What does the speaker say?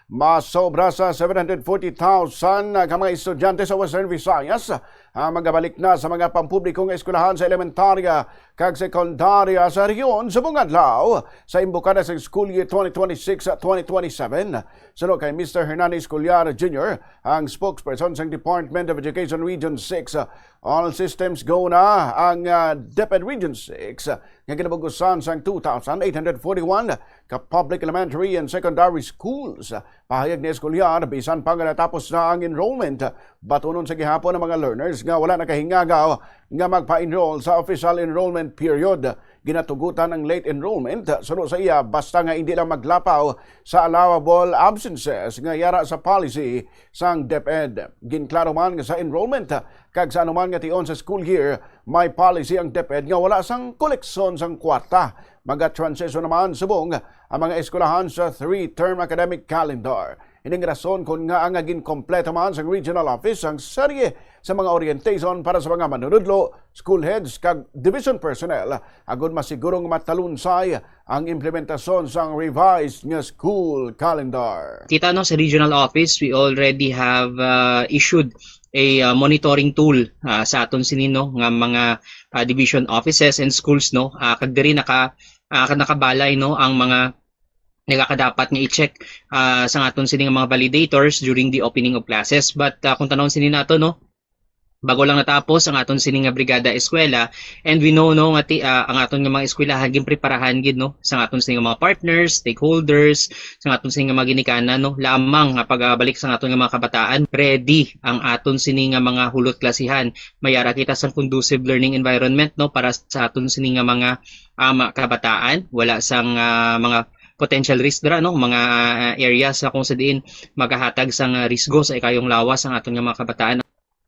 Masobra sa 740,000 ka mga estudyante sa Western Visayas magabalik na sa mga pampublikong eskwelahan sa elementarya kag sekundarya sa rehiyon sa buong adlaw sa imbukada sa school year 2026-2027. Sunod kay Mr. Hernandez Cullar Jr., ang spokesperson sa Department of Education Region 6. All systems go na ang DepEd Region 6 nga ginabugusan sa 2,841 ka public elementary and secondary schools. Pahayag ni Esculiar, bisan pa nga natapos na ang enrollment, batunon sa gihapon ng mga learners nga wala nakahingagaw nga magpa-enroll sa official enrollment period. Ginatugutan ang late enrollment sunod sa iya basta nga hindi lang maglapaw sa allowable absences nga yara sa policy sang DepEd. Ginklaro man nga sa enrollment kag sa anuman nga tion sa school year, may policy ang DepEd nga wala sang koleksyon sang kwarta. Maga-transition naman subong ang mga eskwelahan sa 3-term academic calendar. Ining rason kung nga ang ginkompleto man sa regional office ang serye sa mga orientation para sa mga manunudlo, school heads kag division personnel agud masigurong matalunsay ang implementasyon sang revised nga school calendar. Kita no sa regional office, we already have issued a monitoring tool sa aton sinino nga mga division offices and schools no kag diri nakabalay no ang mga nagakadapat nga i-check sa aton sini nga mga validators during the opening of classes. But kung tanong sini nato no, bago lang natapos ang aton sini nga brigada eskwela, and we know no nga ang aton nga mga eskwelahan gin preparahan gid no sa aton sini nga mga partners, stakeholders, sa aton sini nga mga ginikanan no, lamang nga pagbalik sa aton nga mga kabataan, ready ang aton sini nga mga hulot klasihan. Mayara kita sa conducive learning environment no para sa aton sini nga mga kabataan, wala sang mga potential risk dira no, mga areas sa kung sa diin magahatag sang risgo sa ikayong lawas ang aton nga mga kabataan.